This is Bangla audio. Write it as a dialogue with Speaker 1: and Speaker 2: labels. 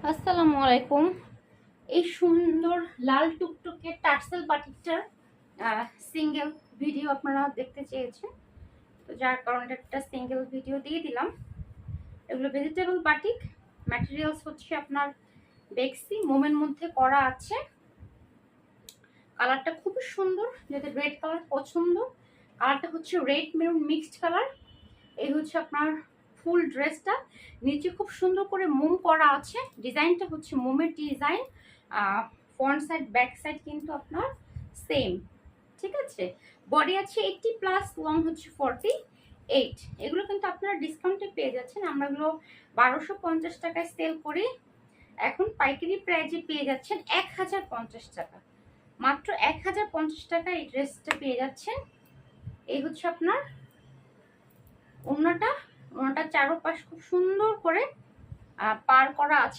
Speaker 1: আসসালামু আলাইকুম। এই সুন্দর লাল টুকটুকে টার্সেল বাটিকটার সিঙ্গেল ভিডিও আপনারা দেখতে চেয়েছেন, তো যার কারণে একটা সিঙ্গেল ভিডিও দিয়ে দিলাম। এগুলো ভেজিটেবল বাটিক, ম্যাটেরিয়ালস হচ্ছে আপনার বেক্সি মোমের মধ্যে করা আছে। কালারটা খুবই সুন্দর, যাদের রেড কালার পছন্দ, কালারটা হচ্ছে রেড মেরুন মিক্সড কালার। এই হচ্ছে আপনার ফুল ড্রেসটা, নিচে খুব সুন্দর করে মোম করা আছে। ডিজাইনটা হচ্ছে মোমের design, front side back side কিন্তু আপনার সেম, ঠিক আছে। বডি আছে 80+, লং হচ্ছে 48। এগুলো কিন্তু আপনারা ডিসকাউন্টে পেয়ে যাচ্ছেন। আমরা এগুলো 1250 টাকায় সেল করি, এখন পাইকারি প্রাইজে পেয়ে যাচ্ছেন 1050 টাকা। মাত্র 1050 টাকা এই ড্রেসটা পেয়ে যাচ্ছেন। এই হচ্ছে আপনার ওড়নাটা চারোপাশ খুব সুন্দর করে পার করা আছে।